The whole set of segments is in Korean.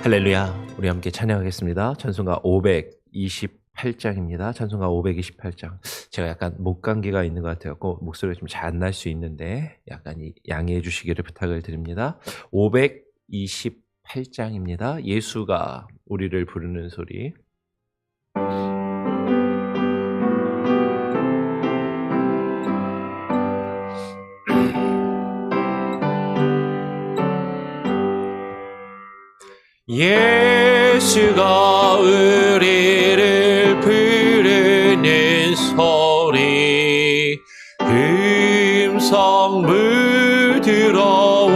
할렐루야. 우리 함께 찬양하겠습니다. 찬송가 528장입니다. 찬송가 528장. 제가 약간 목감기가 있는 것 같아서 목소리가 좀 잘 안 날 수 있는데 약간 양해해 주시기를 부탁을 드립니다. 528장입니다. 예수가 우리를 부르는 소리. 예수가 우리를 부르는 소리, 음성 부드러워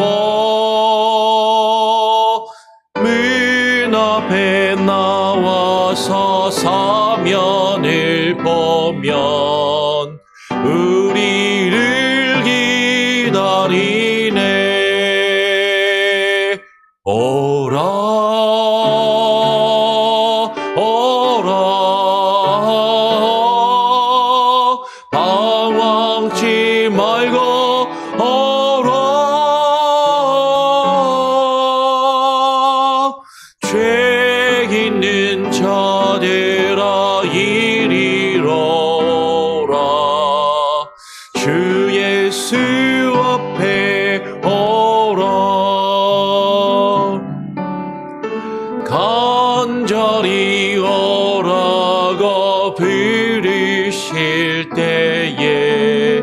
문 앞에 나와서 사면을 보면 우리를 기다리네. 오라 방황치 말고 오라. 죄 있는 자들아 이리로 오라. 주 예수 앞에 오라. 간절히 오라고 부르실 때에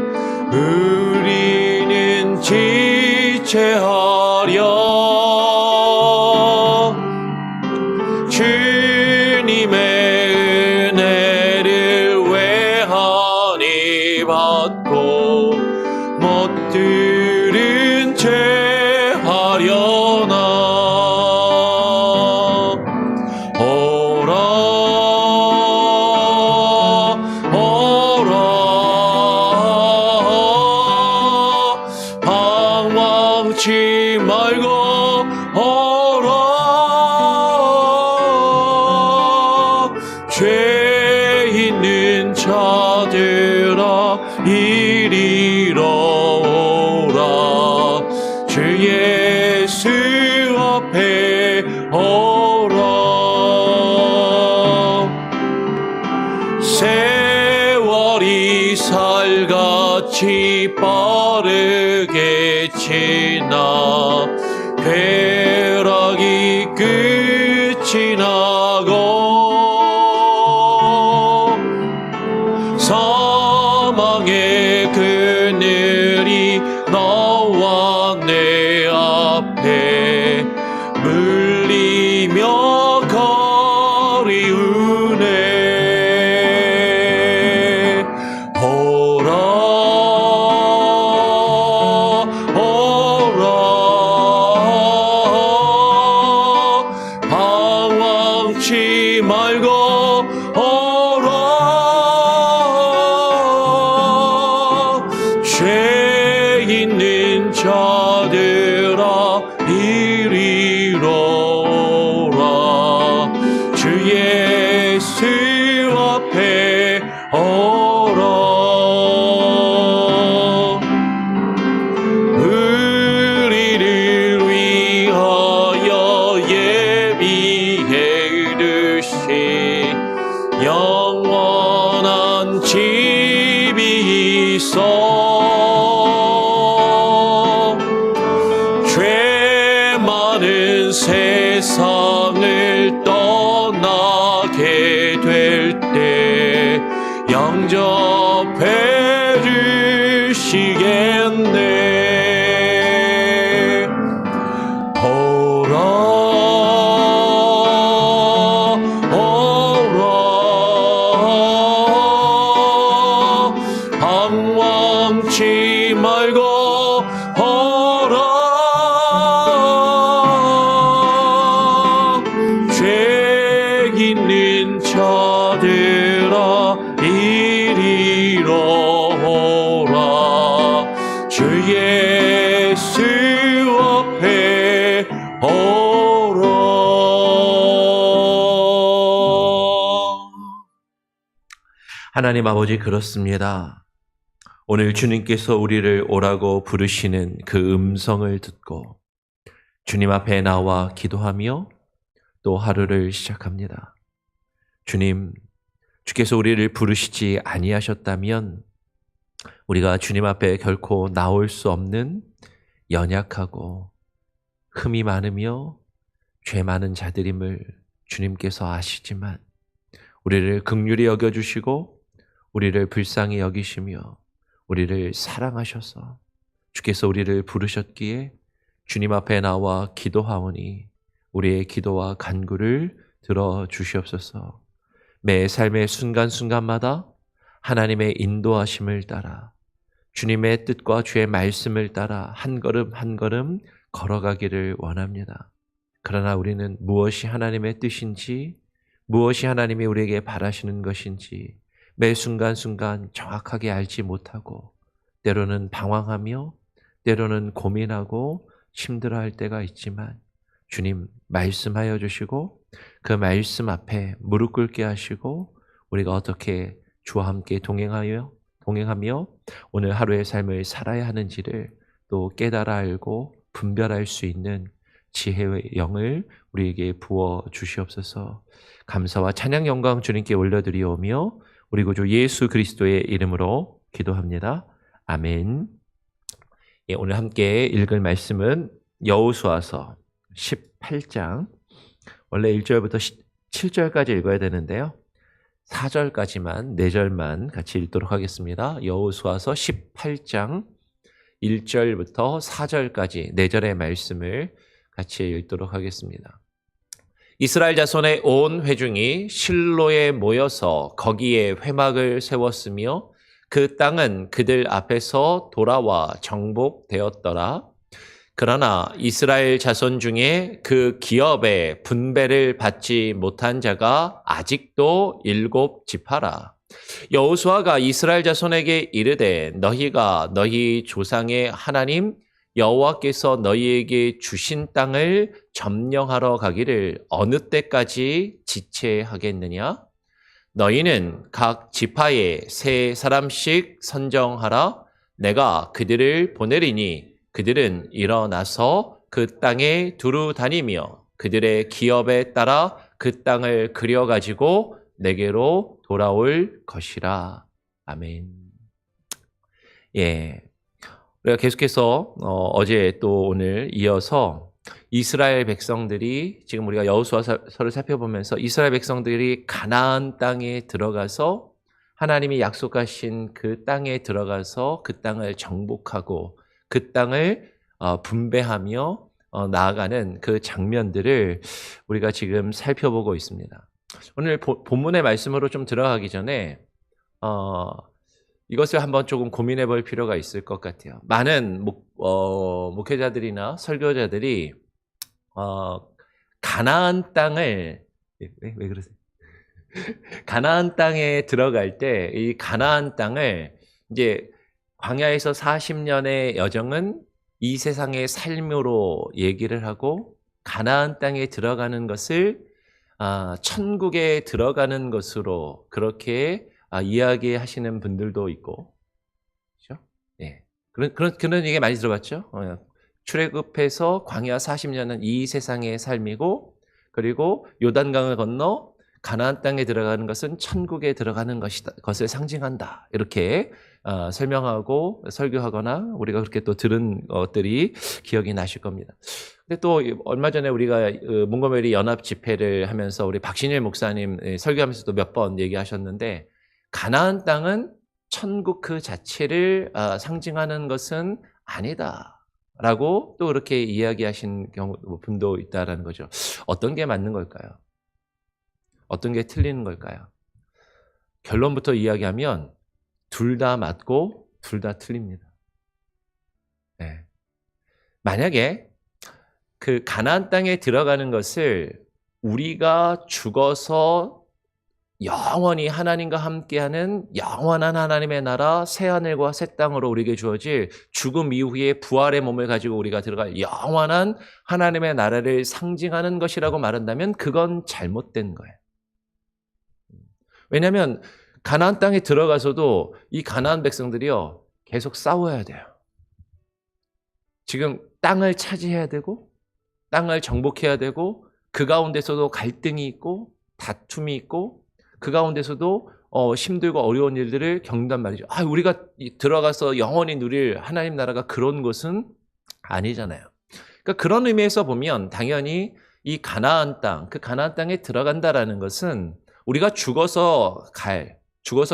우리는 지체하려 주님의 은혜를 외하니 받고 못 들은 채 하려나. 방황치 말고 오라. 죄 있는 자들아 이리로 오라. 주 예수 앞에 오라. 세월이 살같이 빠르게 지나 쾌락이 끝이 나고 사망의 그늘이 너와 내 앞에 물리며 거리우네. 방황치 말고 오라. 죄 있는 자들아 이리로 오라. 주 예수 앞에 오라. 우리를 위하여 예비해 두신 영원한 집이 있어. 죄 많은 세상을 떠나게 될 때 영접해 주시겠네. 오라 방황치 말고 오라. 죄 있는 자들아 이리로 오라. 주 예수 앞에 오라. 하나님 아버지, 그렇습니다. 오늘 주님께서 우리를 오라고 부르시는 그 음성을 듣고 주님 앞에 나와 기도하며 또 하루를 시작합니다. 주님, 주께서 우리를 부르시지 아니하셨다면 우리가 주님 앞에 결코 나올 수 없는 연약하고 흠이 많으며 죄 많은 자들임을 주님께서 아시지만 우리를 긍휼히 여겨주시고 우리를 불쌍히 여기시며 우리를 사랑하셔서 주께서 우리를 부르셨기에 주님 앞에 나와 기도하오니 우리의 기도와 간구를 들어주시옵소서. 매 삶의 순간순간마다 하나님의 인도하심을 따라 주님의 뜻과 주의 말씀을 따라 한 걸음 한 걸음 걸어가기를 원합니다. 그러나 우리는 무엇이 하나님의 뜻인지, 무엇이 하나님이 우리에게 바라시는 것인지 매 순간순간 정확하게 알지 못하고 때로는 방황하며 때로는 고민하고 힘들어할 때가 있지만 주님 말씀하여 주시고 그 말씀 앞에 무릎 꿇게 하시고 우리가 어떻게 주와 함께 동행하며 오늘 하루의 삶을 살아야 하는지를 또 깨달아 알고 분별할 수 있는 지혜의 영을 우리에게 부어 주시옵소서. 감사와 찬양 영광 주님께 올려드리오며 우리 구주 예수 그리스도의 이름으로 기도합니다. 아멘. 예, 오늘 함께 읽을 말씀은 여호수아서 18장, 원래 1절부터 7절까지 읽어야 되는데요. 4절까지만, 4절만 같이 읽도록 하겠습니다. 여호수아서 18장 1절부터 4절까지 4절의 말씀을 같이 읽도록 하겠습니다. 이스라엘 자손의 온 회중이 실로에 모여서 거기에 회막을 세웠으며 그 땅은 그들 앞에서 돌아와 정복되었더라. 그러나 이스라엘 자손 중에 그 기업의 분배를 받지 못한 자가 아직도 7지파라. 여호수아가 이스라엘 자손에게 이르되 너희가 너희 조상의 하나님 여호와께서 너희에게 주신 땅을 점령하러 가기를 어느 때까지 지체하겠느냐? 너희는 각 지파에 3사람씩 선정하라. 내가 그들을 보내리니 그들은 일어나서 그 땅에 두루 다니며 그들의 기업에 따라 그 땅을 그려가지고 내게로 돌아올 것이라. 아멘. 예, 우리가 계속해서 어제 또 오늘 이어서 이스라엘 백성들이, 지금 우리가 여호수아서를 살펴보면서 이스라엘 백성들이 가나안 땅에 들어가서 하나님이 약속하신 그 땅에 들어가서 그 땅을 정복하고 그 땅을 분배하며 나아가는 그 장면들을 우리가 지금 살펴보고 있습니다. 오늘 본문의 말씀으로 좀 들어가기 전에 이것을 한번 조금 고민해 볼 필요가 있을 것 같아요. 많은 목회자들이나 설교자들이 가나안 땅을 왜 그러세요? 가나안 땅에 들어갈 때 이 가나안 땅을 이제 광야에서 40년의 여정은 이 세상의 삶으로 얘기를 하고 가나안 땅에 들어가는 것을 천국에 들어가는 것으로 그렇게 이야기하시는 분들도 있고, 그렇죠? 예, 그런 얘기 많이 들어봤죠. 출애굽해서 광야 40년은 이 세상의 삶이고, 그리고 요단강을 건너 가나안 땅에 들어가는 것은 천국에 들어가는 것을 상징한다. 이렇게 설명하고 설교하거나 우리가 그렇게 또 들은 것들이 기억이 나실 겁니다. 근데 또 얼마 전에 우리가 몽고메리 연합 집회를 하면서 우리 박신일 목사님 설교하면서도 몇 번 얘기하셨는데, 가나안 땅은 천국 그 자체를 상징하는 것은 아니다라고 또 그렇게 이야기하신 분도 있다라는 거죠. 어떤 게 맞는 걸까요? 어떤 게 틀리는 걸까요? 결론부터 이야기하면 둘 다 맞고 둘 다 틀립니다. 네. 만약에 그 가나안 땅에 들어가는 것을 우리가 죽어서 영원히 하나님과 함께하는 영원한 하나님의 나라 새하늘과 새 땅으로 우리에게 주어질 죽음 이후에 부활의 몸을 가지고 우리가 들어갈 영원한 하나님의 나라를 상징하는 것이라고 말한다면 그건 잘못된 거예요. 왜냐하면 가나안 땅에 들어가서도 이 가나안 백성들이요 계속 싸워야 돼요. 지금 땅을 차지해야 되고 땅을 정복해야 되고 그 가운데서도 갈등이 있고 다툼이 있고 그 가운데서도 힘들고 어려운 일들을 겪는단 말이죠. 우리가 들어가서 영원히 누릴 하나님 나라가 그런 것은 아니잖아요. 그러니까 그런 의미에서 보면 당연히 이 가나안 땅, 그 가나안 땅에 들어간다라는 것은 우리가 죽어서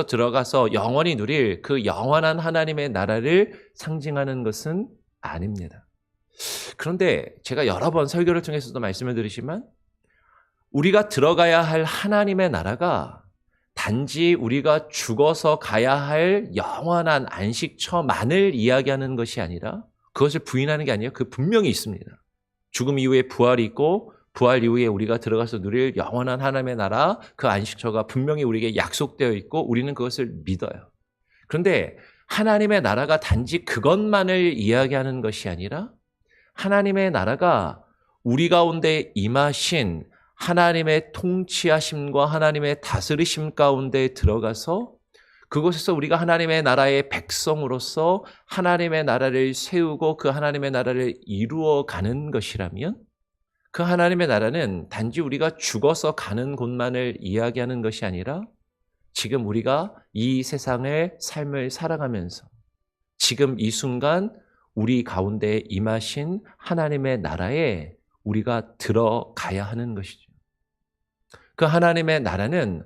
들어가서 영원히 누릴 그 영원한 하나님의 나라를 상징하는 것은 아닙니다. 그런데 제가 여러 번 설교를 통해서도 말씀을 드리지만 우리가 들어가야 할 하나님의 나라가 단지 우리가 죽어서 가야 할 영원한 안식처만을 이야기하는 것이 아니라 그것을 부인하는 게 아니에요. 그 분명히 있습니다. 죽음 이후에 부활이 있고 부활 이후에 우리가 들어가서 누릴 영원한 하나님의 나라, 그 안식처가 분명히 우리에게 약속되어 있고 우리는 그것을 믿어요. 그런데 하나님의 나라가 단지 그것만을 이야기하는 것이 아니라 하나님의 나라가 우리 가운데 임하신 하나님의 통치하심과 하나님의 다스리심 가운데 들어가서 그곳에서 우리가 하나님의 나라의 백성으로서 하나님의 나라를 세우고 그 하나님의 나라를 이루어가는 것이라면 그 하나님의 나라는 단지 우리가 죽어서 가는 곳만을 이야기하는 것이 아니라 지금 우리가 이 세상의 삶을 살아가면서 지금 이 순간 우리 가운데 임하신 하나님의 나라에 우리가 들어가야 하는 것이죠. 그 하나님의 나라는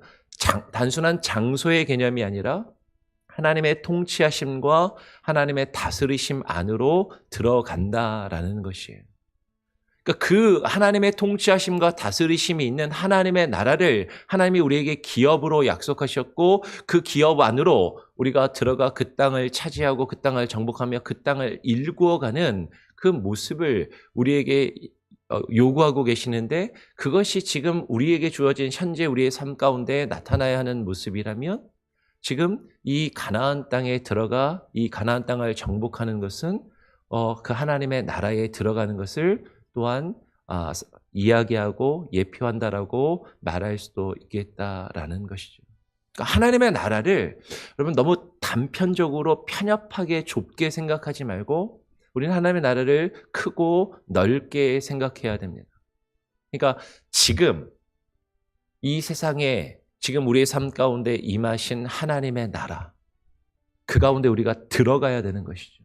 단순한 장소의 개념이 아니라 하나님의 통치하심과 하나님의 다스리심 안으로 들어간다라는 것이에요. 그러니까 그 하나님의 통치하심과 다스리심이 있는 하나님의 나라를 하나님이 우리에게 기업으로 약속하셨고 그 기업 안으로 우리가 들어가 그 땅을 차지하고 그 땅을 정복하며 그 땅을 일구어가는 그 모습을 우리에게 요구하고 계시는데 그것이 지금 우리에게 주어진 현재 우리의 삶 가운데 나타나야 하는 모습이라면 지금 이 가나안 땅에 들어가 이 가나안 땅을 정복하는 것은 그 하나님의 나라에 들어가는 것을 또한 이야기하고 예표한다라고 말할 수도 있겠다라는 것이죠. 그러니까 하나님의 나라를 여러분 너무 단편적으로 편협하게 좁게 생각하지 말고 우리는 하나님의 나라를 크고 넓게 생각해야 됩니다. 그러니까 지금 이 세상에 지금 우리의 삶 가운데 임하신 하나님의 나라, 그 가운데 우리가 들어가야 되는 것이죠.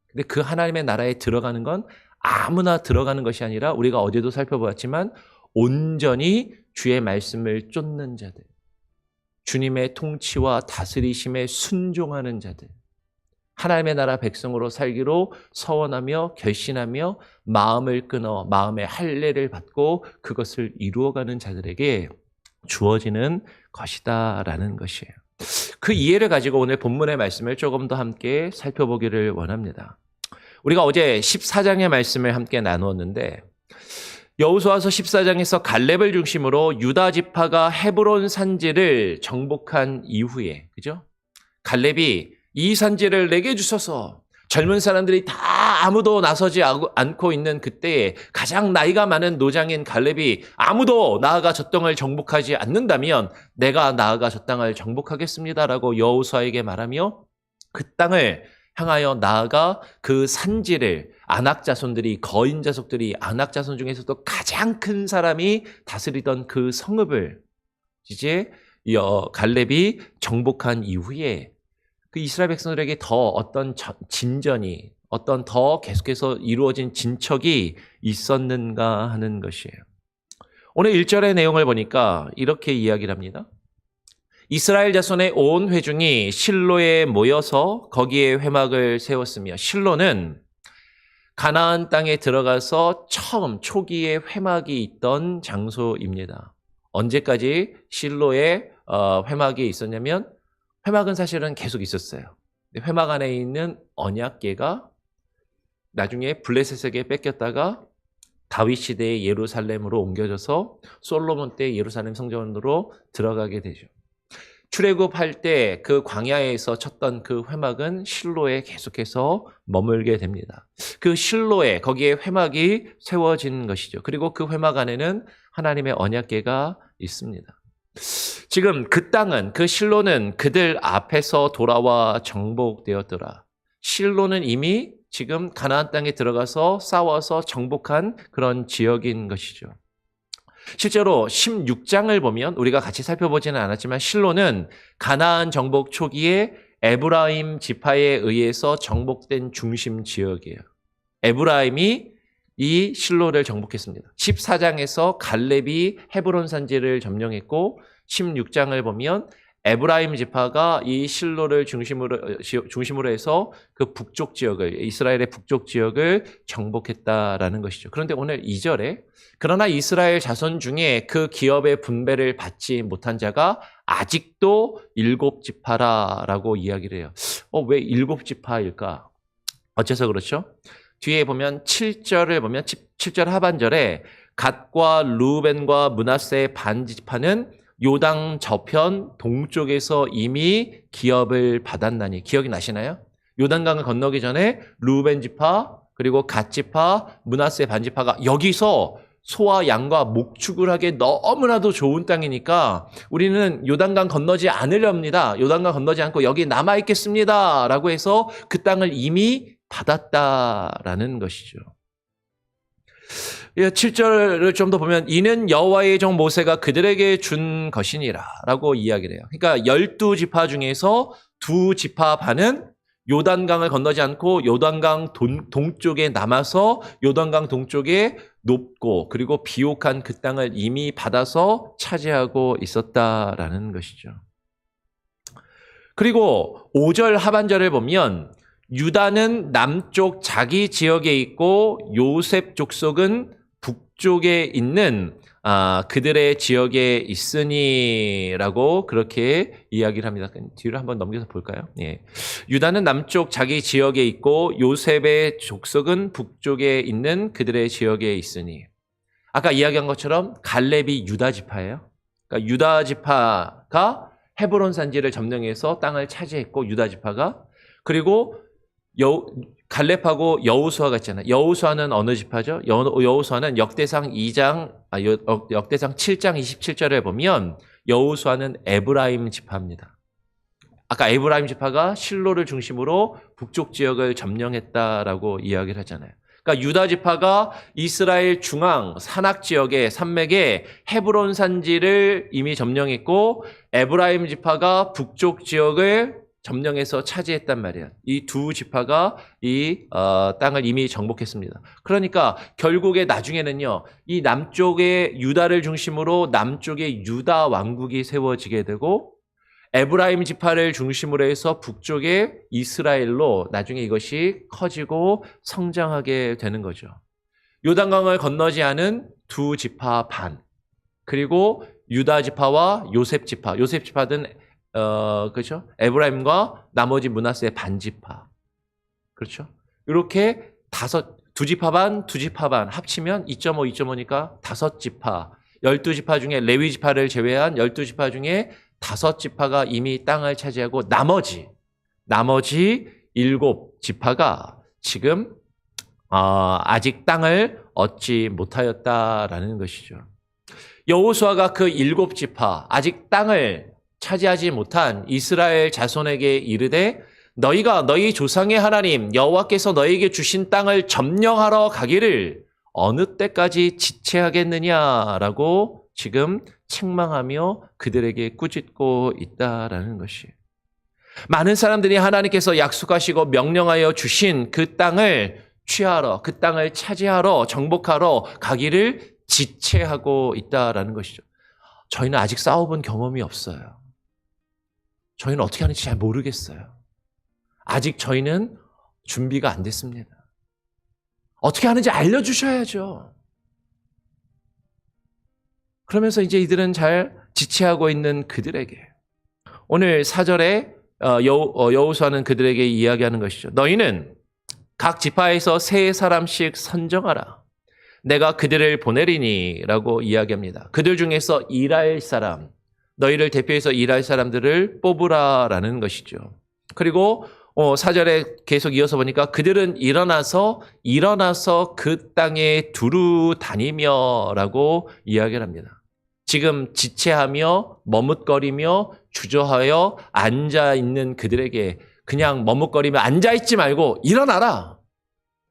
근데 그 하나님의 나라에 들어가는 건 아무나 들어가는 것이 아니라 우리가 어제도 살펴보았지만 온전히 주의 말씀을 쫓는 자들, 주님의 통치와 다스리심에 순종하는 자들, 하나님의 나라 백성으로 살기로 서원하며 결심하며 마음을 끊어 마음의 할례를 받고 그것을 이루어가는 자들에게 주어지는 것이다라는 것이에요. 그 이해를 가지고 오늘 본문의 말씀을 조금 더 함께 살펴보기를 원합니다. 우리가 어제 14장의 말씀을 함께 나누었는데 여호수아서 14장에서 갈렙을 중심으로 유다 지파가 헤브론 산지를 정복한 이후에 그죠? 갈렙이 이 산지를 내게 주소서 젊은 사람들이 다 아무도 나서지 않고 있는 그때에 가장 나이가 많은 노장인 갈렙이 아무도 나아가 저 땅을 정복하지 않는다면 내가 나아가 저 땅을 정복하겠습니다라고 여호수아에게 말하며 그 땅을 향하여 나아가 그 산지를 아낙 자손들이 거인 자손들이 아낙 자손 중에서도 가장 큰 사람이 다스리던 그 성읍을 이제 갈렙이 정복한 이후에 그 이스라엘 백성들에게 더 어떤 진전이 어떤 더 계속해서 이루어진 진척이 있었는가 하는 것이에요. 오늘 1절의 내용을 보니까 이렇게 이야기를 합니다. 이스라엘 자손의 온 회중이 실로에 모여서 거기에 회막을 세웠으며 실로는 가나안 땅에 들어가서 처음 초기에 회막이 있던 장소입니다. 언제까지 실로에 회막이 있었냐면 회막은 사실은 계속 있었어요. 회막 안에 있는 언약궤가 나중에 블레셋에게 뺏겼다가 다윗 시대의 예루살렘으로 옮겨져서 솔로몬 때 예루살렘 성전으로 들어가게 되죠. 출애굽할 때 그 광야에서 쳤던 그 회막은 실로에 계속해서 머물게 됩니다. 그 실로에 거기에 회막이 세워진 것이죠. 그리고 그 회막 안에는 하나님의 언약궤가 있습니다. 지금 그 땅은 그 실로는 그들 앞에서 돌아와 정복되었더라. 실로는 이미 지금 가나안 땅에 들어가서 싸워서 정복한 그런 지역인 것이죠. 실제로 16장을 보면 우리가 같이 살펴보지는 않았지만 실로는 가나안 정복 초기에 에브라임 지파에 의해서 정복된 중심 지역이에요. 에브라임이 이 실로를 정복했습니다. 14장에서 갈렙이 헤브론 산지를 점령했고 16장을 보면 에브라임 지파가 이 실로를 중심으로 해서 그 북쪽 지역을, 이스라엘의 북쪽 지역을 정복했다라는 것이죠. 그런데 오늘 2절에 그러나 이스라엘 자손 중에 그 기업의 분배를 받지 못한 자가 아직도 7지파라라고 이야기를 해요. 왜 7지파일까? 어째서 그렇죠? 뒤에 보면 7절을 보면 7절 하반절에 갓과 루벤과 므낫세의 반지파는 요당 저편 동쪽에서 이미 기업을 받았나니. 기억이 나시나요? 요단강을 건너기 전에 루벤 지파 그리고 갓 지파 므낫세 반지파가 여기서 소와 양과 목축을 하기에 너무나도 좋은 땅이니까 우리는 요단강 건너지 않으렵니다. 요단강 건너지 않고 여기 남아 있겠습니다 라고 해서 그 땅을 이미 받았다라는 것이죠. 7절을 좀 더 보면 이는 여호와의 종 모세가 그들에게 준 것이니라 라고 이야기를 해요. 그러니까 12지파 중에서 2지파 반은 요단강을 건너지 않고 요단강 동쪽에 남아서 요단강 동쪽에 높고 그리고 비옥한 그 땅을 이미 받아서 차지하고 있었다라는 것이죠. 그리고 5절 하반절을 보면 유다는 남쪽 자기 지역에 있고 요셉 족속은 북쪽에 있는 그들의 지역에 있으니라고 그렇게 이야기를 합니다. 뒤로 한번 넘겨서 볼까요? 예. 유다는 남쪽 자기 지역에 있고 요셉의 족속은 북쪽에 있는 그들의 지역에 있으니. 아까 이야기한 것처럼 갈렙이 유다 지파예요. 그러니까 유다 지파가 헤브론 산지를 점령해서 땅을 차지했고 유다 지파가 그리고 갈렙하고 여호수아가 있잖아요. 여호수아는 어느 지파죠? 여호수아는 역대상 7장 27절에 보면 여호수아는 에브라임 지파입니다. 아까 에브라임 지파가 실로를 중심으로 북쪽 지역을 점령했다라고 이야기를 하잖아요. 그러니까 유다 지파가 이스라엘 중앙 산악 지역의 산맥에 헤브론 산지를 이미 점령했고 에브라임 지파가 북쪽 지역을 점령해서 차지했단 말이에요. 이 2지파가 이 땅을 이미 정복했습니다. 그러니까 결국에 나중에는요. 이 남쪽의 유다를 중심으로 남쪽에 유다 왕국이 세워지게 되고 에브라임 지파를 중심으로 해서 북쪽에 이스라엘로 나중에 이것이 커지고 성장하게 되는 거죠. 요단강을 건너지 않은 2지파 반 그리고 유다 지파와 요셉 지파는 그렇죠? 에브라임과 나머지 므낫세의 반지파. 그렇죠? 이렇게 2지파 반, 2지파 반 합치면 2.5, 2.5니까 5지파. 12지파 중에 레위 지파를 제외한 12지파 중에 5지파가 이미 땅을 차지하고 나머지 7지파가 지금 아직 땅을 얻지 못하였다라는 것이죠. 여호수아가 그 7지파 아직 땅을 차지하지 못한 이스라엘 자손에게 이르되 너희가 너희 조상의 하나님 여호와께서 너희에게 주신 땅을 점령하러 가기를 어느 때까지 지체하겠느냐라고 지금 책망하며 그들에게 꾸짖고 있다라는 것이. 많은 사람들이 하나님께서 약속하시고 명령하여 주신 그 땅을 취하러, 그 땅을 차지하러, 정복하러 가기를 지체하고 있다라는 것이죠. 저희는 아직 싸워본 경험이 없어요. 저희는 어떻게 하는지 잘 모르겠어요. 아직 저희는 준비가 안 됐습니다. 어떻게 하는지 알려주셔야죠. 그러면서 이제 이들은 잘 지체하고 있는 그들에게 오늘 4절에 여호수아는 그들에게 이야기하는 것이죠. 너희는 각 지파에서 3사람씩 선정하라. 내가 그들을 보내리니 라고 이야기합니다. 그들 중에서 일할 사람, 너희를 대표해서 일할 사람들을 뽑으라라는 것이죠. 그리고 4절에 계속 이어서 보니까 그들은 일어나서 그 땅에 두루 다니며라고 이야기를 합니다. 지금 지체하며 머뭇거리며 주저하여 앉아있는 그들에게 그냥 머뭇거리며 앉아있지 말고 일어나라.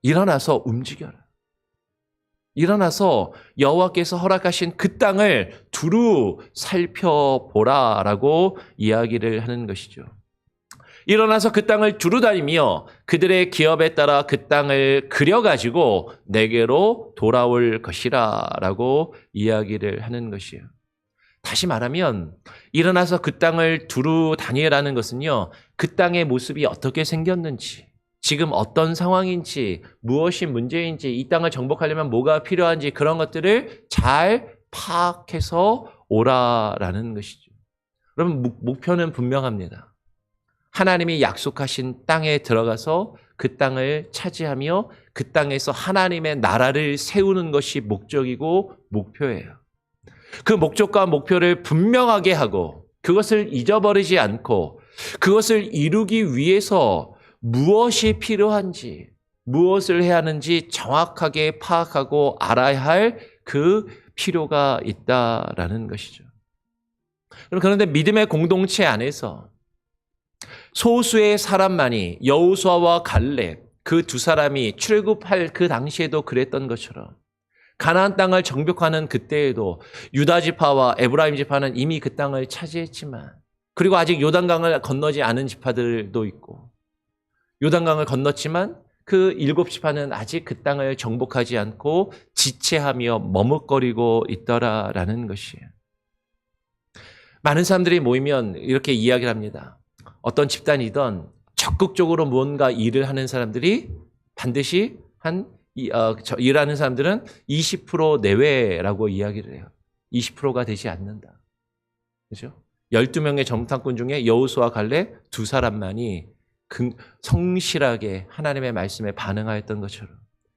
일어나서 움직여라. 일어나서 여호와께서 허락하신 그 땅을 두루 살펴보라라고 이야기를 하는 것이죠. 일어나서 그 땅을 두루 다니며 그들의 기업에 따라 그 땅을 그려가지고 내게로 돌아올 것이라라고 이야기를 하는 것이에요. 다시 말하면 일어나서 그 땅을 두루 다니라는 것은요, 그 땅의 모습이 어떻게 생겼는지, 지금 어떤 상황인지, 무엇이 문제인지, 이 땅을 정복하려면 뭐가 필요한지 그런 것들을 잘 파악해서 오라라는 것이죠. 여러분, 목표는 분명합니다. 하나님이 약속하신 땅에 들어가서 그 땅을 차지하며 그 땅에서 하나님의 나라를 세우는 것이 목적이고 목표예요. 그 목적과 목표를 분명하게 하고 그것을 잊어버리지 않고 그것을 이루기 위해서 무엇이 필요한지, 무엇을 해야 하는지 정확하게 파악하고 알아야 할 그 필요가 있다라는 것이죠. 그런데 믿음의 공동체 안에서 소수의 사람만이 여호수아와 갈렙 그 두 사람이 출애굽할 그 당시에도 그랬던 것처럼 가나안 땅을 정복하는 그때에도 유다 지파와 에브라임 지파는 이미 그 땅을 차지했지만 그리고 아직 요단강을 건너지 않은 지파들도 있고 요단강을 건넜지만 그 7지파는 아직 그 땅을 정복하지 않고 지체하며 머뭇거리고 있더라라는 것이에요. 많은 사람들이 모이면 이렇게 이야기를 합니다. 어떤 집단이든 적극적으로 무언가 일을 하는 사람들이 반드시 일하는 사람들은 20% 내외라고 이야기를 해요. 20%가 되지 않는다. 그죠? 12명의 정탐꾼 중에 여호수아 갈렙 두 사람만이 성실하게 하나님의 말씀에 반응하였던 것처럼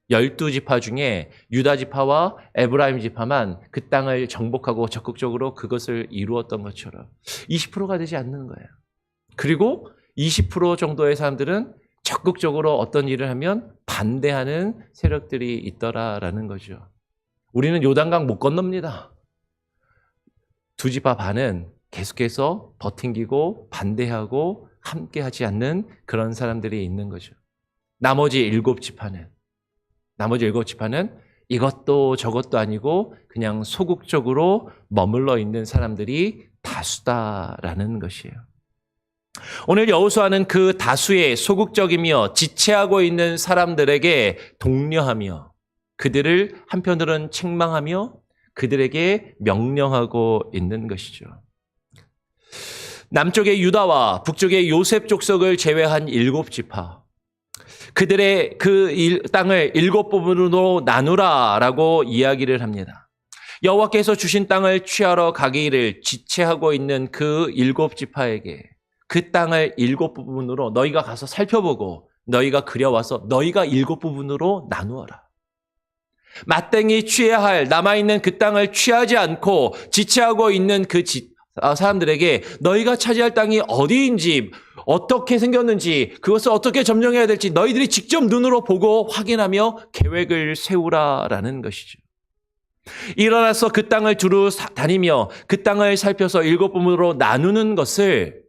12지파 중에 유다 지파와 에브라임 지파만 그 땅을 정복하고 적극적으로 그것을 이루었던 것처럼 20%가 되지 않는 거예요. 그리고 20% 정도의 사람들은 적극적으로 어떤 일을 하면 반대하는 세력들이 있더라라는 거죠. 우리는 요단강 못 건넙니다. 두 지파 반은 계속해서 버팅기고 반대하고 함께하지 않는 그런 사람들이 있는 거죠. 나머지 7지파는 이것도 저것도 아니고 그냥 소극적으로 머물러 있는 사람들이 다수다라는 것이에요. 오늘 여호수아는 그 다수의 소극적이며 지체하고 있는 사람들에게 독려하며 그들을 한편으로는 책망하며 그들에게 명령하고 있는 것이죠. 남쪽의 유다와 북쪽의 요셉 족속을 제외한 7지파, 그들의 그 땅을 7부분으로 나누라라고 이야기를 합니다. 여호와께서 주신 땅을 취하러 가기를 지체하고 있는 그 7지파에게 그 땅을 7부분으로 너희가 가서 살펴보고 너희가 그려와서 너희가 7부분으로 나누어라. 마땅히 취해야 할 남아있는 그 땅을 취하지 않고 지체하고 있는 그 사람들에게 너희가 차지할 땅이 어디인지 어떻게 생겼는지 그것을 어떻게 점령해야 될지 너희들이 직접 눈으로 보고 확인하며 계획을 세우라라는 것이죠. 일어나서 그 땅을 두루 다니며 그 땅을 살펴서 7부분으로 나누는 것을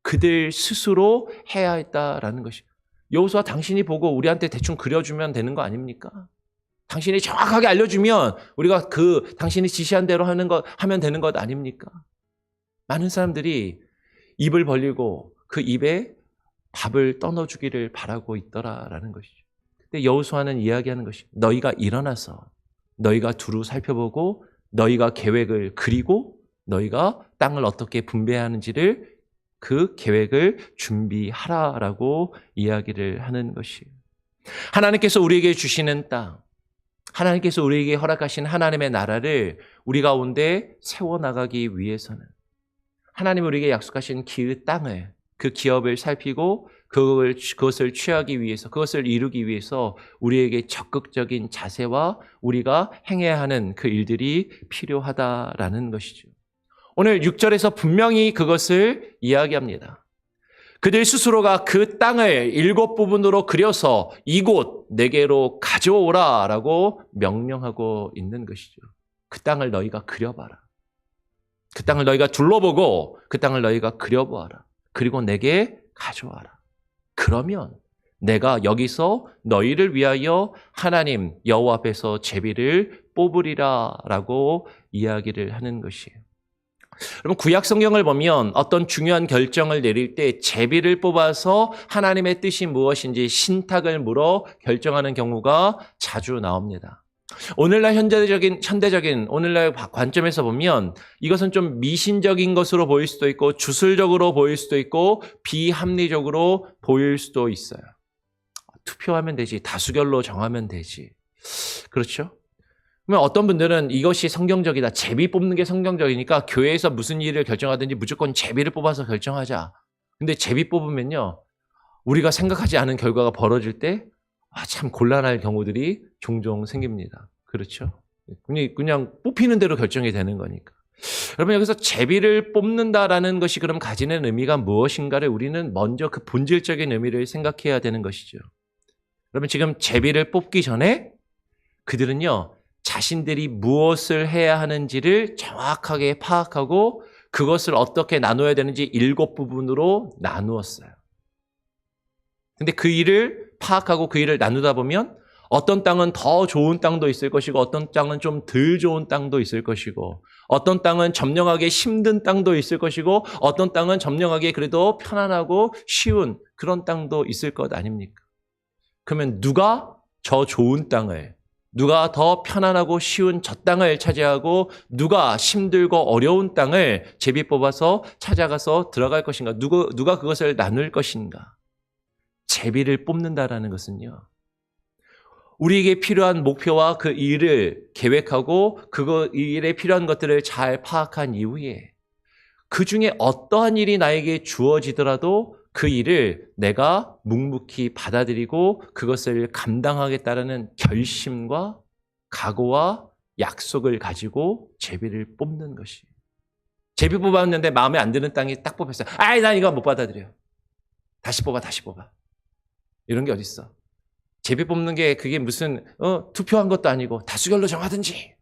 그들 스스로 해야 했다라는 것이죠. 여호수아 당신이 보고 우리한테 대충 그려주면 되는 거 아닙니까? 당신이 정확하게 알려주면 우리가 그 당신이 지시한 대로 하면 되는 것 아닙니까? 많은 사람들이 입을 벌리고 그 입에 밥을 떠넣어주기를 바라고 있더라라는 것이죠. 근데 여호수아는 이야기하는 것이 너희가 일어나서 너희가 두루 살펴보고 너희가 계획을 그리고 너희가 땅을 어떻게 분배하는지를 그 계획을 준비하라라고 이야기를 하는 것이에요. 하나님께서 우리에게 주시는 땅, 하나님께서 우리에게 허락하신 하나님의 나라를 우리 가운데 세워나가기 위해서는 하나님이 우리에게 약속하신 그 땅을, 그 기업을 살피고 그것을 취하기 위해서, 그것을 이루기 위해서 우리에게 적극적인 자세와 우리가 행해야 하는 그 일들이 필요하다라는 것이죠. 오늘 6절에서 분명히 그것을 이야기합니다. 그들 스스로가 그 땅을 7부분으로 그려서 이곳 내게로 가져오라라고 명령하고 있는 것이죠. 그 땅을 너희가 그려봐라. 그 땅을 너희가 둘러보고 그 땅을 너희가 그려보아라. 그리고 내게 가져와라. 그러면 내가 여기서 너희를 위하여 하나님 여호와 앞에서 제비를 뽑으리라 라고 이야기를 하는 것이에요. 여러분, 구약 성경을 보면 어떤 중요한 결정을 내릴 때 제비를 뽑아서 하나님의 뜻이 무엇인지 신탁을 물어 결정하는 경우가 자주 나옵니다. 오늘날 현대적인 오늘날 관점에서 보면 이것은 좀 미신적인 것으로 보일 수도 있고 주술적으로 보일 수도 있고 비합리적으로 보일 수도 있어요. 투표하면 되지, 다수결로 정하면 되지. 그렇죠? 그러면 어떤 분들은 이것이 성경적이다. 제비 뽑는 게 성경적이니까 교회에서 무슨 일을 결정하든지 무조건 제비를 뽑아서 결정하자. 근데 제비 뽑으면요, 우리가 생각하지 않은 결과가 벌어질 때 참 곤란할 경우들이 종종 생깁니다. 그렇죠? 그냥 뽑히는 대로 결정이 되는 거니까. 여러분, 여기서 제비를 뽑는다라는 것이 그럼 가지는 의미가 무엇인가를 우리는 먼저 그 본질적인 의미를 생각해야 되는 것이죠. 여러분, 지금 제비를 뽑기 전에 그들은요, 자신들이 무엇을 해야 하는지를 정확하게 파악하고 그것을 어떻게 나눠야 되는지 7부분으로 나누었어요. 근데 그 일을 파악하고 그 일을 나누다 보면 어떤 땅은 더 좋은 땅도 있을 것이고 어떤 땅은 좀 덜 좋은 땅도 있을 것이고 어떤 땅은 점령하기 힘든 땅도 있을 것이고 어떤 땅은 점령하기 그래도 편안하고 쉬운 그런 땅도 있을 것 아닙니까? 그러면 누가 저 좋은 땅을, 누가 더 편안하고 쉬운 저 땅을 차지하고 누가 힘들고 어려운 땅을 제비 뽑아서 찾아가서 들어갈 것인가? 누가 그것을 나눌 것인가? 제비를 뽑는다라는 것은요, 우리에게 필요한 목표와 그 일을 계획하고 이 일에 필요한 것들을 잘 파악한 이후에 그 중에 어떠한 일이 나에게 주어지더라도 그 일을 내가 묵묵히 받아들이고 그것을 감당하겠다라는 결심과 각오와 약속을 가지고 제비를 뽑는 것이. 제비 뽑았는데 마음에 안 드는 땅이 딱 뽑혔어요. 아이, 난 이거 못 받아들여. 다시 뽑아. 이런 게 어딨어. 제비 뽑는 게 그게 무슨 투표한 것도 아니고 다수결로 정하든지.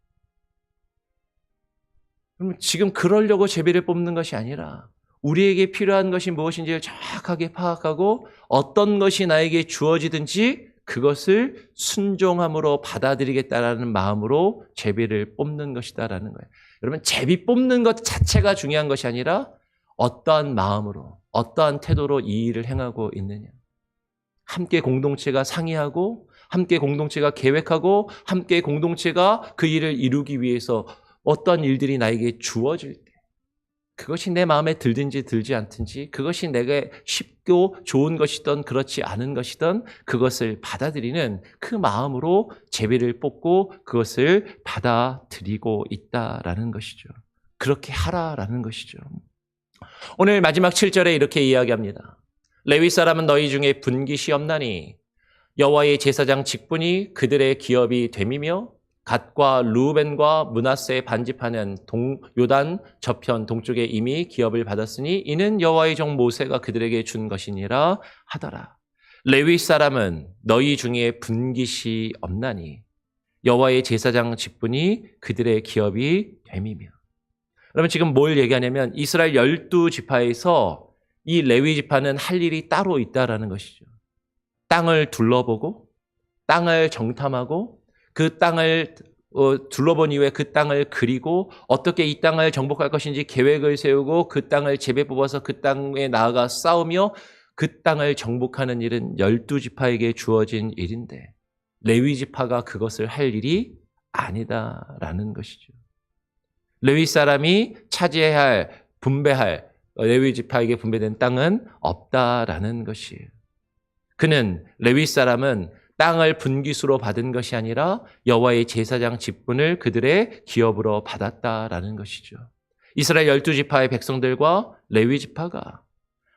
그럼 지금 그러려고 제비를 뽑는 것이 아니라 우리에게 필요한 것이 무엇인지를 정확하게 파악하고 어떤 것이 나에게 주어지든지 그것을 순종함으로 받아들이겠다라는 마음으로 제비를 뽑는 것이다라는 거예요. 여러분, 제비 뽑는 것 자체가 중요한 것이 아니라 어떠한 마음으로, 어떠한 태도로 이 일을 행하고 있느냐. 함께 공동체가 상의하고 함께 공동체가 계획하고 함께 공동체가 그 일을 이루기 위해서 어떤 일들이 나에게 주어질 때 그것이 내 마음에 들든지 들지 않든지 그것이 내게 쉽고 좋은 것이든 그렇지 않은 것이든 그것을 받아들이는 그 마음으로 제비를 뽑고 그것을 받아들이고 있다라는 것이죠. 그렇게 하라라는 것이죠. 오늘 마지막 7절에 이렇게 이야기합니다. 레위 사람은 너희 중에 분깃이 없나니 여호와의 제사장 직분이 그들의 기업이 됨이며 갓과 루벤과 므낫세 반집하는 요단 저편 동쪽에 이미 기업을 받았으니 이는 여호와의 종 모세가 그들에게 준 것이니라 하더라. 레위 사람은 너희 중에 분깃이 없나니 여호와의 제사장 직분이 그들의 기업이 됨이며. 여러분, 지금 뭘 얘기하냐면 이스라엘 12지파에서 이 레위 지파는 할 일이 따로 있다라는 것이죠. 땅을 둘러보고 땅을 정탐하고 그 땅을 둘러본 이후에 그 땅을 그리고 어떻게 이 땅을 정복할 것인지 계획을 세우고 그 땅을 제비 뽑아서 그 땅에 나아가 싸우며 그 땅을 정복하는 일은 12지파에게 주어진 일인데 레위 지파가 그것을 할 일이 아니다라는 것이죠. 레위 사람이 차지해야 할, 분배할 레위 지파에게 분배된 땅은 없다라는 것이에요. 그는 레위 사람은 땅을 분깃으로 받은 것이 아니라 여호와의 제사장 직분을 그들의 기업으로 받았다라는 것이죠. 이스라엘 12지파의 백성들과 레위 지파가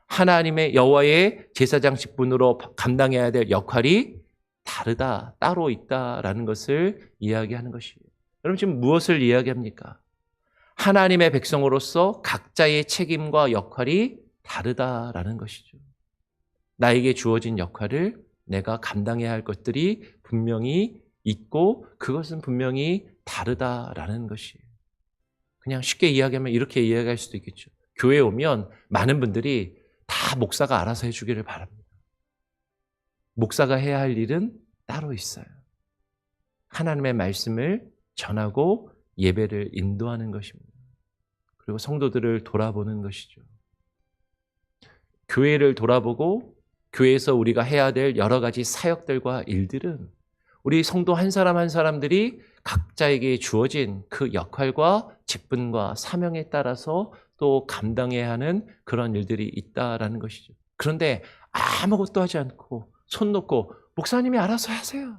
하나님의 여호와의 제사장 직분으로 감당해야 될 역할이 다르다, 따로 있다라는 것을 이야기하는 것이에요. 여러분, 지금 무엇을 이야기합니까? 하나님의 백성으로서 각자의 책임과 역할이 다르다라는 것이죠. 나에게 주어진 역할을 내가 감당해야 할 것들이 분명히 있고 그것은 분명히 다르다라는 것이에요. 그냥 쉽게 이야기하면 이렇게 이야기할 수도 있겠죠. 교회에 오면 많은 분들이 다 목사가 알아서 해주기를 바랍니다. 목사가 해야 할 일은 따로 있어요. 하나님의 말씀을 전하고 예배를 인도하는 것입니다. 그리고 성도들을 돌아보는 것이죠. 교회를 돌아보고 교회에서 우리가 해야 될 여러 가지 사역들과 일들은 우리 성도 한 사람 한 사람들이 각자에게 주어진 그 역할과 직분과 사명에 따라서 또 감당해야 하는 그런 일들이 있다라는 것이죠. 그런데 아무것도 하지 않고 손 놓고 목사님이 알아서 하세요.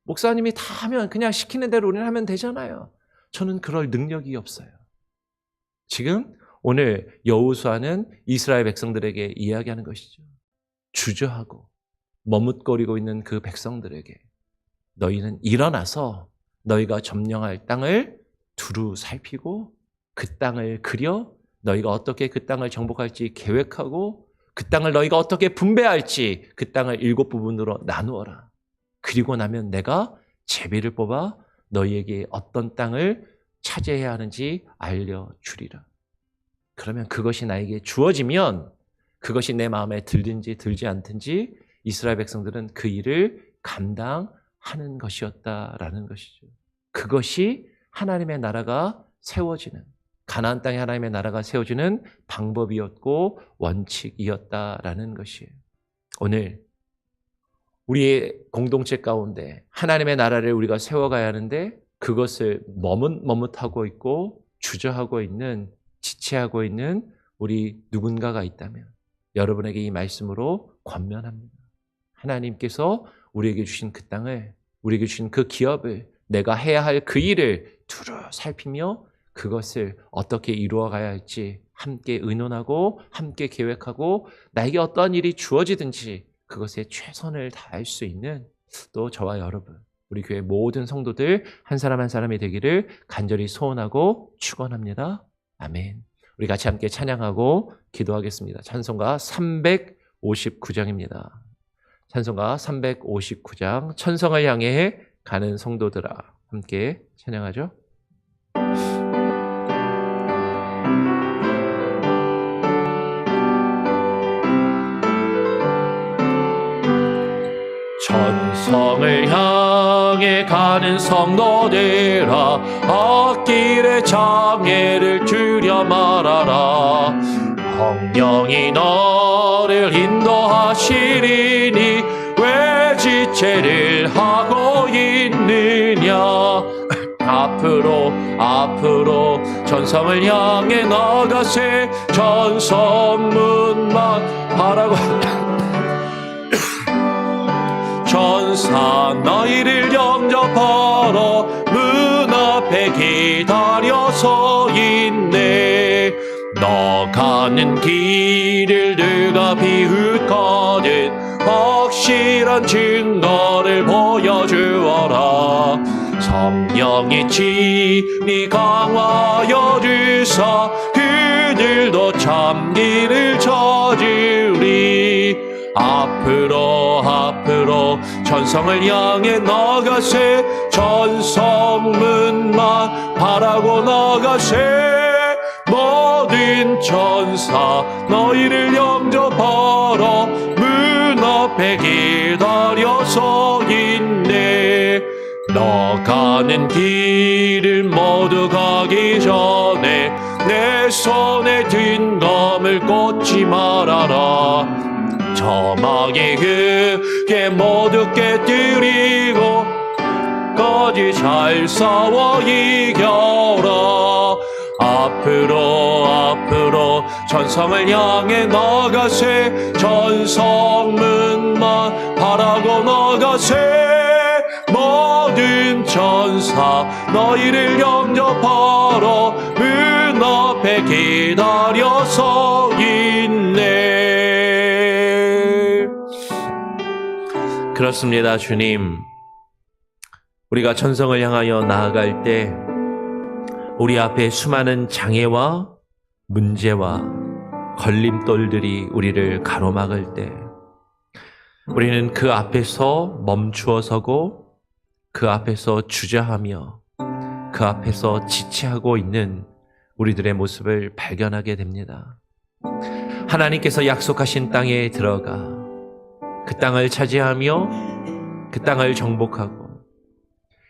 목사님이 다 하면 그냥 시키는 대로 우리는 하면 되잖아요. 저는 그럴 능력이 없어요. 지금 오늘 여호수아는 이스라엘 백성들에게 이야기하는 것이죠. 주저하고 머뭇거리고 있는 그 백성들에게 너희는 일어나서 너희가 점령할 땅을 두루 살피고 그 땅을 그려 너희가 어떻게 그 땅을 정복할지 계획하고 그 땅을 너희가 어떻게 분배할지 그 땅을 7부분으로 나누어라. 그리고 나면 내가 제비를 뽑아 너희에게 어떤 땅을 차지해야 하는지 알려주리라. 그러면 그것이 나에게 주어지면 그것이 내 마음에 들든지 들지 않든지 이스라엘 백성들은 그 일을 감당하는 것이었다라는 것이죠. 그것이 하나님의 나라가 세워지는, 가나안 땅에 하나님의 나라가 세워지는 방법이었고 원칙이었다라는 것이에요. 오늘 우리의 공동체 가운데 하나님의 나라를 우리가 세워가야 하는데 그것을 머뭇하고 있고 주저하고 있는, 지체하고 있는 우리 누군가가 있다면 여러분에게 이 말씀으로 권면합니다. 하나님께서 우리에게 주신 그 땅을, 우리에게 주신 그 기업을, 내가 해야 할 그 일을 두루 살피며 그것을 어떻게 이루어가야 할지 함께 의논하고 함께 계획하고 나에게 어떠한 일이 주어지든지 그것에 최선을 다할 수 있는 또 저와 여러분, 우리 교회 모든 성도들 한 사람 한 사람이 되기를 간절히 소원하고 축원합니다. 아멘. 우리 같이 함께 찬양하고 기도하겠습니다. 찬송가 359장입니다. 찬송가 359장, 천성을 향해 가는 성도들아, 함께 찬양하죠. 천성을 향해 가는 성도들아, 앞길에 장애를 두려 말아라. 성령이 너를 인도하시리니 왜 지체를 하고 있느냐. 앞으로 전성을 향해 나가세. 전성문만 바라고 전사 너희를 영접하러 문 앞에 기다려서 있네. 너 가는 길을 누가 비웃거든 확실한 증거를 보여주어라. 성령이 친히 강하여 주사 그들도 참 길을 찾으리. 앞으로 전성을 향해 나가세. 전성문만 바라고 나가세. 모든 천사 너희를 영접하러 문 앞에 기다려서 있네. 너 가는 길을 모두 가기 전에 내 손에 든 검을 꽂지 말아라. 저마의 그게 모두 깨뜨리고 거짓 잘 싸워 이겨라. 앞으로 전성을 향해 나가세. 전성문만 바라고 나가세. 모든 천사 너희를 영접하러 문 앞에 기다려서 있네. 그렇습니다. 주님, 우리가 천성을 향하여 나아갈 때 우리 앞에 수많은 장애와 문제와 걸림돌들이 우리를 가로막을 때 우리는 그 앞에서 멈추어 서고 그 앞에서 주저하며 그 앞에서 지체하고 있는 우리들의 모습을 발견하게 됩니다. 하나님께서 약속하신 땅에 들어가 그 땅을 차지하며 그 땅을 정복하고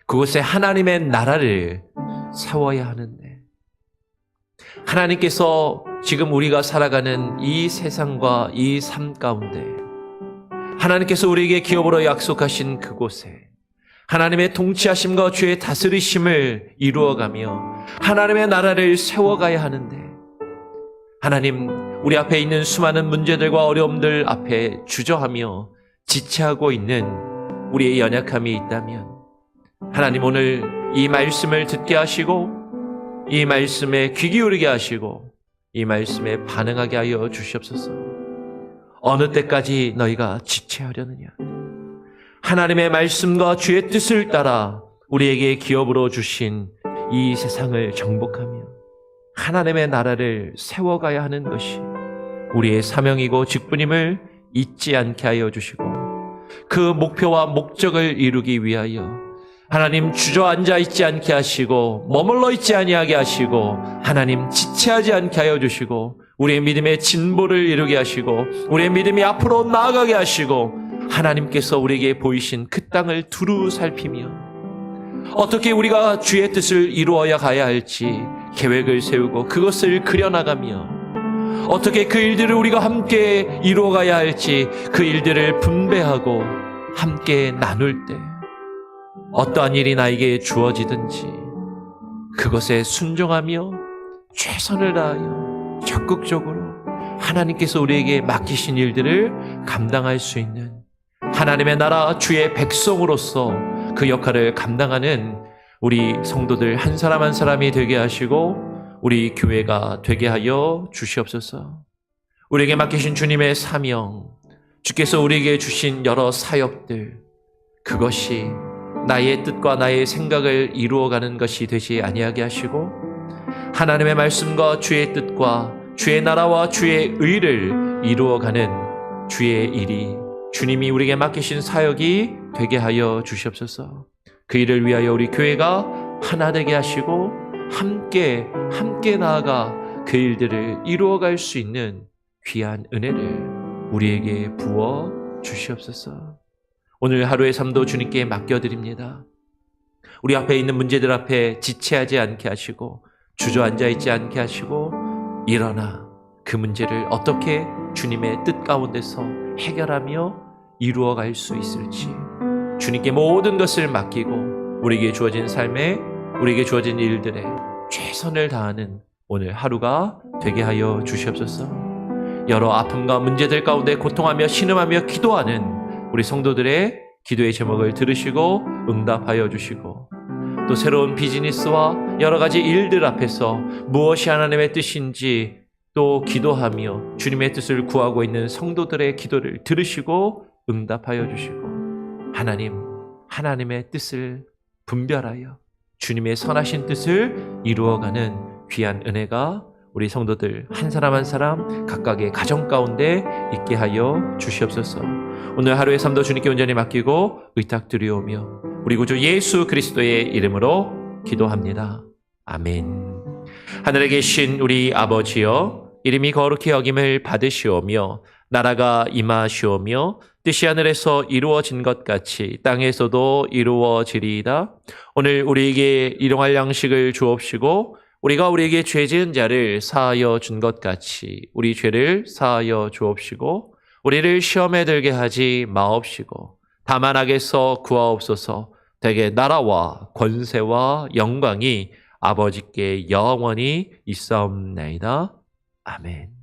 그곳에 하나님의 나라를 세워야 하는데, 하나님께서 지금 우리가 살아가는 이 세상과 이 삶 가운데 하나님께서 우리에게 기업으로 약속하신 그곳에 하나님의 통치하심과 주의 다스리심을 이루어가며 하나님의 나라를 세워가야 하는데, 하나님, 우리 앞에 있는 수많은 문제들과 어려움들 앞에 주저하며 지체하고 있는 우리의 연약함이 있다면, 하나님 오늘 이 말씀을 듣게 하시고 이 말씀에 귀 기울이게 하시고 이 말씀에 반응하게 하여 주시옵소서. 어느 때까지 너희가 지체하려느냐? 하나님의 말씀과 주의 뜻을 따라 우리에게 기업으로 주신 이 세상을 정복하며 하나님의 나라를 세워가야 하는 것이 우리의 사명이고 직분임을 잊지 않게 하여 주시고, 그 목표와 목적을 이루기 위하여 하나님 주저앉아 있지 않게 하시고 머물러 있지 아니하게 하시고 하나님 지체하지 않게 하여 주시고 우리의 믿음의 진보를 이루게 하시고 우리의 믿음이 앞으로 나아가게 하시고 하나님께서 우리에게 보이신 그 땅을 두루 살피며 어떻게 우리가 주의 뜻을 이루어야 가야 할지 계획을 세우고 그것을 그려나가며 어떻게 그 일들을 우리가 함께 이루어가야 할지 그 일들을 분배하고 함께 나눌 때 어떠한 일이 나에게 주어지든지 그것에 순종하며 최선을 다하여 적극적으로 하나님께서 우리에게 맡기신 일들을 감당할 수 있는 하나님의 나라 주의 백성으로서 그 역할을 감당하는 우리 성도들 한 사람 한 사람이 되게 하시고 우리 교회가 되게 하여 주시옵소서. 우리에게 맡기신 주님의 사명, 주께서 우리에게 주신 여러 사역들, 그것이 나의 뜻과 나의 생각을 이루어가는 것이 되지 아니하게 하시고 하나님의 말씀과 주의 뜻과 주의 나라와 주의 의를 이루어가는 주의 일이, 주님이 우리에게 맡기신 사역이 되게 하여 주시옵소서. 그 일을 위하여 우리 교회가 하나 되게 하시고 함께 나아가 그 일들을 이루어갈 수 있는 귀한 은혜를 우리에게 부어 주시옵소서. 오늘 하루의 삶도 주님께 맡겨드립니다. 우리 앞에 있는 문제들 앞에 지체하지 않게 하시고 주저앉아 있지 않게 하시고 일어나 그 문제를 어떻게 주님의 뜻 가운데서 해결하며 이루어갈 수 있을지 주님께 모든 것을 맡기고 우리에게 주어진 삶에 우리에게 주어진 일들에 최선을 다하는 오늘 하루가 되게 하여 주시옵소서. 여러 아픔과 문제들 가운데 고통하며 신음하며 기도하는 우리 성도들의 기도의 제목을 들으시고 응답하여 주시고 또 새로운 비즈니스와 여러 가지 일들 앞에서 무엇이 하나님의 뜻인지 또 기도하며 주님의 뜻을 구하고 있는 성도들의 기도를 들으시고 응답하여 주시고 하나님의 뜻을 분별하여 주님의 선하신 뜻을 이루어가는 귀한 은혜가 우리 성도들 한 사람 한 사람 각각의 가정 가운데 있게 하여 주시옵소서. 오늘 하루의 삶도 주님께 온전히 맡기고 의탁드리오며 우리 구주 예수 그리스도의 이름으로 기도합니다. 아멘. 하늘에 계신 우리 아버지여, 이름이 거룩히 여김을 받으시오며 나라가 임하시오며 뜻이 하늘에서 이루어진 것 같이 땅에서도 이루어지리이다. 오늘 우리에게 일용할 양식을 주옵시고 우리가 우리에게 죄 지은 자를 사하여 준 것 같이 우리 죄를 사하여 주옵시고 우리를 시험에 들게 하지 마옵시고 다만 악에서 구하옵소서. 대개 나라와 권세와 영광이 아버지께 영원히 있사옵나이다. 아멘.